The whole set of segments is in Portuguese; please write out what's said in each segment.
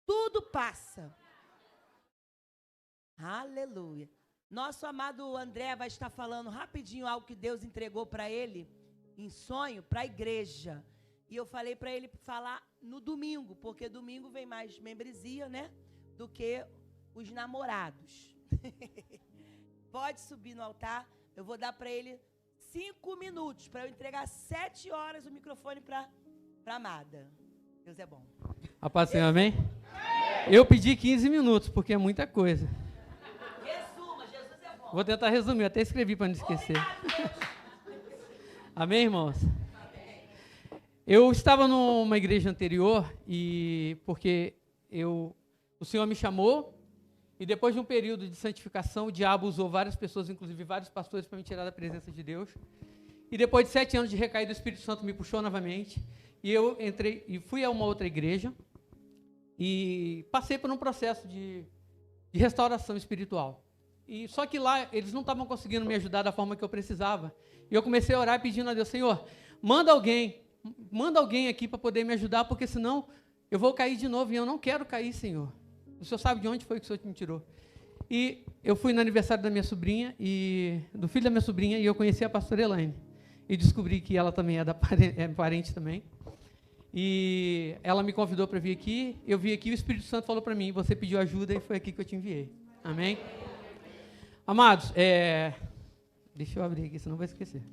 tudo passa. Aleluia. Nosso amado André vai estar falando rapidinho algo que Deus entregou para ele em sonho, para a igreja. E eu falei para ele falar no domingo, porque domingo vem mais membresia, né? Do que os namorados. Pode subir no altar. Eu vou dar para ele 5 minutos, para eu entregar 7 horas o microfone para a amada. Deus é bom. A paz do Senhor, amém? Eu pedi 15 minutos, porque é muita coisa. Resuma, Jesus é bom. Vou tentar resumir, até escrevi para não esquecer. Amém, irmãos? Amém. Eu estava numa igreja anterior, e porque o Senhor me chamou, e depois de um período de santificação, o diabo usou várias pessoas, inclusive vários pastores, para me tirar da presença de Deus. E depois de 7 anos de recaída, o Espírito Santo me puxou novamente, e eu entrei e fui a uma outra igreja, e passei por um processo de restauração espiritual. E só que lá eles não estavam conseguindo me ajudar da forma que eu precisava. E eu comecei a orar pedindo a Deus, Senhor, manda alguém aqui para poder me ajudar, porque senão eu vou cair de novo, e eu não quero cair, Senhor. O Senhor sabe de onde foi que o Senhor me tirou. E eu fui no aniversário da minha sobrinha, do filho da minha sobrinha, e eu conheci a pastora Elaine. E descobri que ela também é parente também. E ela me convidou para vir aqui, eu vim aqui, o Espírito Santo falou para mim, você pediu ajuda e foi aqui que eu te enviei. Amém? Amados, deixa eu abrir aqui, senão eu vou esquecer.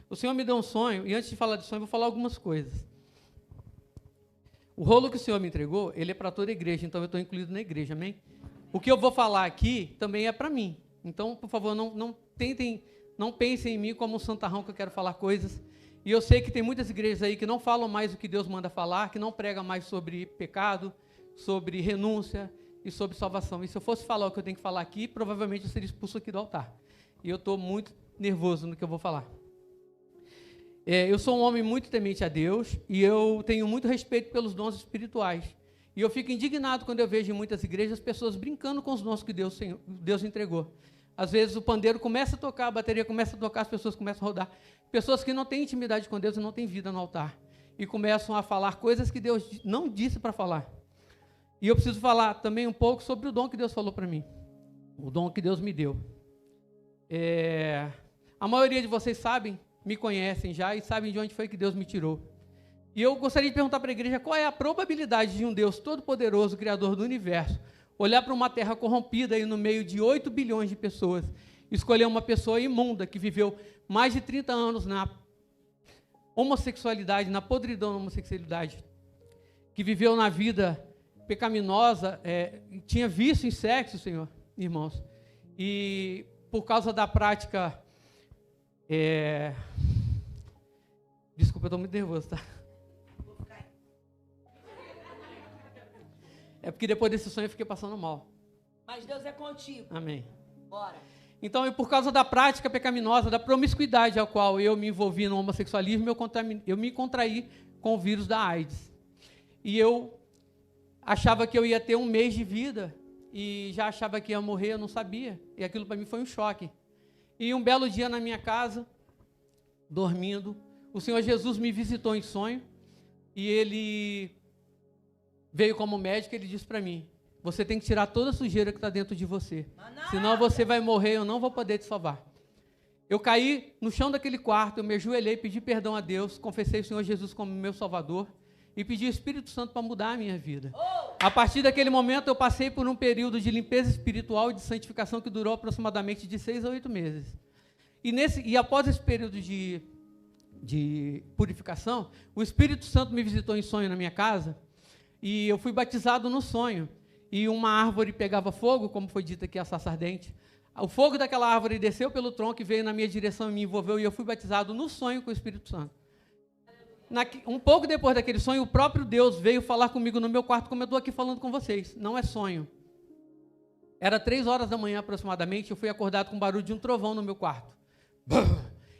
O Senhor me deu um sonho, e antes de falar de sonho, eu vou falar algumas coisas. O rolo que o Senhor me entregou, ele é para toda a igreja, então eu estou incluído na igreja, amém? O que eu vou falar aqui também é para mim. Então, por favor, não pensem em mim como um santarrão que eu quero falar coisas. E eu sei que tem muitas igrejas aí que não falam mais o que Deus manda falar, que não pregam mais sobre pecado, sobre renúncia e sobre salvação. E se eu fosse falar o que eu tenho que falar aqui, provavelmente eu seria expulso aqui do altar. E eu estou muito nervoso no que eu vou falar. Eu sou um homem muito temente a Deus e eu tenho muito respeito pelos dons espirituais. E eu fico indignado quando eu vejo em muitas igrejas pessoas brincando com os dons que Deus entregou. Às vezes o pandeiro começa a tocar, a bateria começa a tocar, as pessoas começam a rodar. Pessoas que não têm intimidade com Deus e não têm vida no altar. E começam a falar coisas que Deus não disse para falar. E eu preciso falar também um pouco sobre o dom que Deus falou para mim. O dom que Deus me deu. A maioria de vocês me conhecem já e sabem de onde foi que Deus me tirou. E eu gostaria de perguntar para a igreja qual é a probabilidade de um Deus todo-poderoso, Criador do universo, olhar para uma terra corrompida aí no meio de 8 bilhões de pessoas, escolher uma pessoa imunda que viveu mais de 30 anos na homossexualidade, na podridão da homossexualidade, que viveu na vida pecaminosa, tinha vício em sexo, Senhor, irmãos, e por causa da prática... Desculpa, eu estou muito nervoso, tá? É porque depois desse sonho eu fiquei passando mal. Mas Deus é contigo. Amém. Bora. Então, e por causa da prática pecaminosa, da promiscuidade ao qual eu me envolvi no homossexualismo, eu me contraí com o vírus da AIDS. E eu achava que eu ia ter 1 mês de vida e já achava que ia morrer, eu não sabia. E aquilo para mim foi um choque. E um belo dia na minha casa, dormindo, o Senhor Jesus me visitou em sonho e Ele veio como médico e Ele disse para mim, você tem que tirar toda a sujeira que está dentro de você, senão você vai morrer e eu não vou poder te salvar. Eu caí no chão daquele quarto, eu me ajoelhei, pedi perdão a Deus, confessei o Senhor Jesus como meu Salvador e pedi ao Espírito Santo para mudar a minha vida. A partir daquele momento eu passei por um período de limpeza espiritual e de santificação que durou aproximadamente de 6 a 8 meses. E após esse período de purificação, o Espírito Santo me visitou em sonho na minha casa e eu fui batizado no sonho. E uma árvore pegava fogo, como foi dito aqui, a sarça ardente. O fogo daquela árvore desceu pelo tronco e veio na minha direção e me envolveu e eu fui batizado no sonho com o Espírito Santo. Um pouco depois daquele sonho, o próprio Deus veio falar comigo no meu quarto, como eu estou aqui falando com vocês. Não é sonho. Era 3 horas da manhã aproximadamente, eu fui acordado com o barulho de um trovão no meu quarto.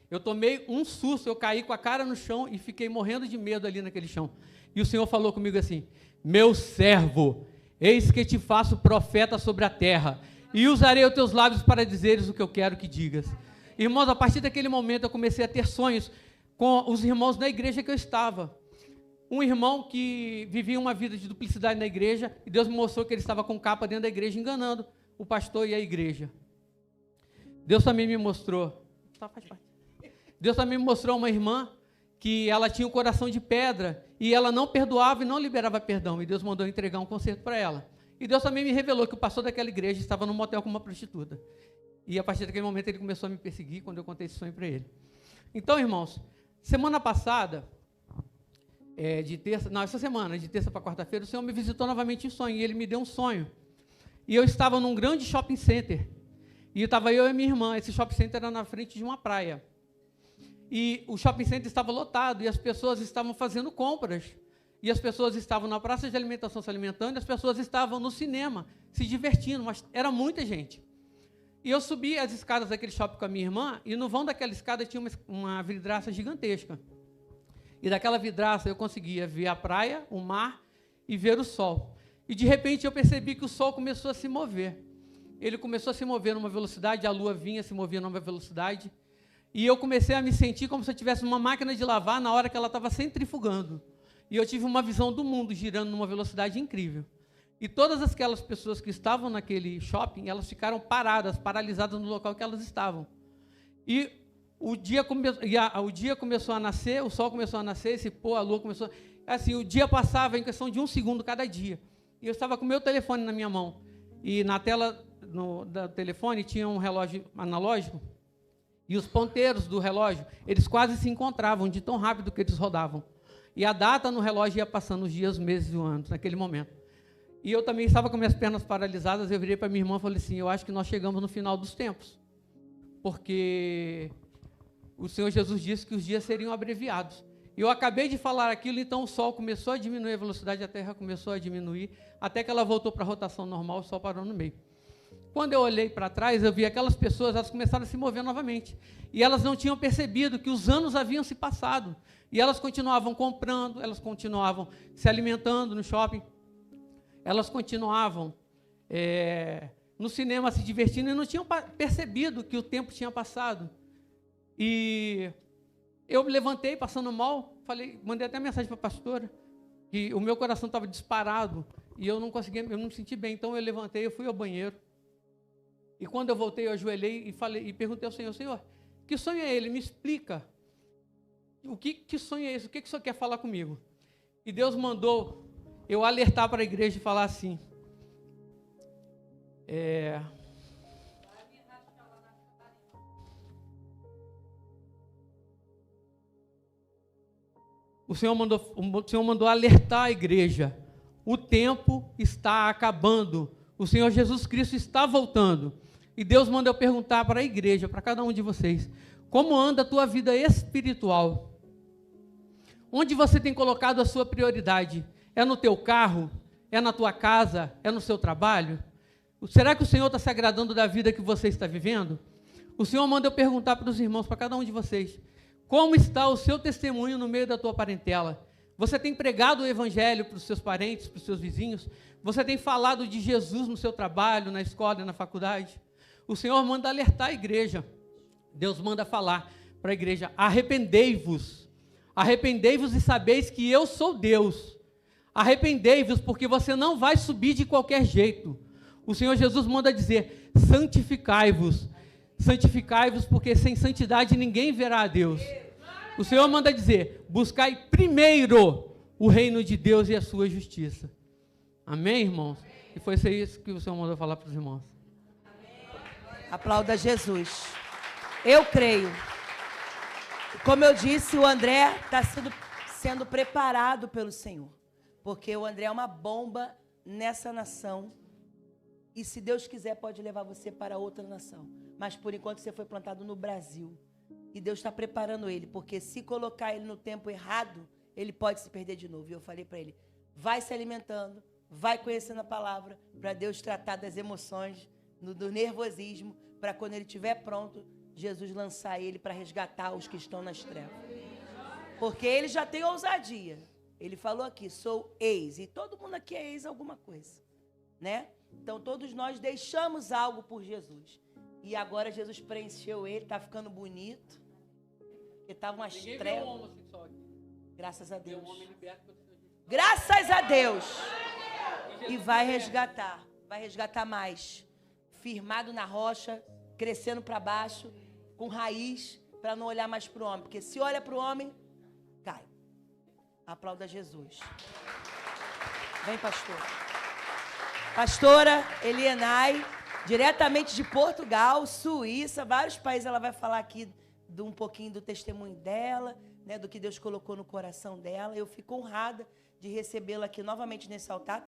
Eu tomei um susto, eu caí com a cara no chão e fiquei morrendo de medo ali naquele chão. E o Senhor falou comigo assim, meu servo, eis que te faço profeta sobre a terra, e usarei os teus lábios para dizeres o que eu quero que digas. Irmãos, a partir daquele momento eu comecei a ter sonhos com os irmãos na igreja que eu estava. Um irmão que vivia uma vida de duplicidade na igreja, e Deus me mostrou que ele estava com capa dentro da igreja, enganando o pastor e a igreja. Deus também me mostrou, Deus também me mostrou uma irmã que ela tinha um coração de pedra, e ela não perdoava e não liberava perdão, e Deus mandou entregar um conserto para ela. E Deus também me revelou que o pastor daquela igreja estava num motel com uma prostituta. E a partir daquele momento ele começou a me perseguir quando eu contei esse sonho para ele. Então, irmãos, semana passada, essa semana, de terça para quarta-feira, o Senhor me visitou novamente em sonho, e Ele me deu um sonho. E eu estava num grande shopping center, e estava eu e minha irmã. Esse shopping center era na frente de uma praia. E o shopping center estava lotado, e as pessoas estavam fazendo compras, e as pessoas estavam na praça de alimentação se alimentando, e as pessoas estavam no cinema se divertindo, mas era muita gente. E eu subi as escadas daquele shopping com a minha irmã, e no vão daquela escada tinha uma vidraça gigantesca. E daquela vidraça eu conseguia ver a praia, o mar e ver o sol. E de repente eu percebi que o sol começou a se mover. Ele começou a se mover numa velocidade, a lua vinha, se movia numa velocidade. E eu comecei a me sentir como se eu tivesse uma máquina de lavar na hora que ela estava centrifugando. E eu tive uma visão do mundo girando numa velocidade incrível. E todas aquelas pessoas que estavam naquele shopping, elas ficaram paradas, paralisadas no local que elas estavam. E o dia começou a nascer, o sol começou a nascer, a lua começou... Assim, o dia passava em questão de 1 segundo cada dia. E eu estava com o meu telefone na minha mão. E na tela do telefone tinha um relógio analógico. E os ponteiros do relógio, eles quase se encontravam de tão rápido que eles rodavam. E a data no relógio ia passando os dias, os meses e os anos, naquele momento. E eu também estava com minhas pernas paralisadas, eu virei para minha irmã e falei assim, eu acho que nós chegamos no final dos tempos. Porque o Senhor Jesus disse que os dias seriam abreviados. E eu acabei de falar aquilo, então o sol começou a diminuir a velocidade, a terra começou a diminuir, até que ela voltou para a rotação normal, o sol parou no meio. Quando eu olhei para trás, eu vi aquelas pessoas, elas começaram a se mover novamente. E elas não tinham percebido que os anos haviam se passado. E elas continuavam comprando, elas continuavam se alimentando no shopping, elas continuavam no cinema se divertindo e não tinham percebido que o tempo tinha passado. E eu me levantei, passando mal, mandei até mensagem para a pastora, que o meu coração estava disparado e eu não me senti bem. Então eu levantei, eu fui ao banheiro. E quando eu voltei, eu ajoelhei e perguntei ao Senhor, Senhor, que sonho é ele? Me explica. Que sonho é esse? O que o Senhor quer falar comigo? E Deus mandou eu alertar para a igreja e falar assim, o Senhor mandou alertar a igreja, o tempo está acabando, o Senhor Jesus Cristo está voltando. E Deus manda eu perguntar para a igreja, para cada um de vocês, como anda a tua vida espiritual? Onde você tem colocado a sua prioridade? É no teu carro? É na tua casa? É no seu trabalho? Será que o Senhor está se agradando da vida que você está vivendo? O Senhor manda eu perguntar para os irmãos, para cada um de vocês, como está o seu testemunho no meio da tua parentela? Você tem pregado o evangelho para os seus parentes, para os seus vizinhos? Você tem falado de Jesus no seu trabalho, na escola, na faculdade? O Senhor manda alertar a igreja. Deus manda falar para a igreja, arrependei-vos e sabeis que eu sou Deus. Arrependei-vos, porque você não vai subir de qualquer jeito. O Senhor Jesus manda dizer, santificai-vos, porque sem santidade ninguém verá a Deus. O Senhor manda dizer, buscai primeiro o reino de Deus e a sua justiça. Amém, irmãos? E foi isso que o Senhor mandou falar para os irmãos. Aplauda Jesus. Eu creio. Como eu disse, o André está sendo preparado pelo Senhor. Porque o André é uma bomba nessa nação. E se Deus quiser, pode levar você para outra nação. Mas por enquanto você foi plantado no Brasil. E Deus está preparando ele. Porque se colocar ele no tempo errado, ele pode se perder de novo. E eu falei para ele, vai se alimentando, vai conhecendo a palavra, para Deus tratar das emoções, do nervosismo, para quando ele estiver pronto, Jesus lançar ele para resgatar os que estão nas trevas. Porque ele já tem ousadia. Ele falou aqui, sou ex. E todo mundo aqui é ex alguma coisa. Né? Então todos nós deixamos algo por Jesus. E agora Jesus preencheu ele, está ficando bonito. Porque estavam as Ninguém vê um trevas. homossexual aqui. Graças a Vê Deus. um homem liberto pelo Senhor Jesus. Graças a Deus. E vai resgatar. Vai resgatar mais. Firmado na rocha, crescendo para baixo, com raiz, para não olhar mais para o homem. Porque se olha para o homem, cai. Aplauda Jesus. Vem, pastor. Pastora Elienay, diretamente de Portugal, Suíça, vários países. Ela vai falar aqui de um pouquinho do testemunho dela, né, do que Deus colocou no coração dela. Eu fico honrada de recebê-la aqui novamente nesse altar.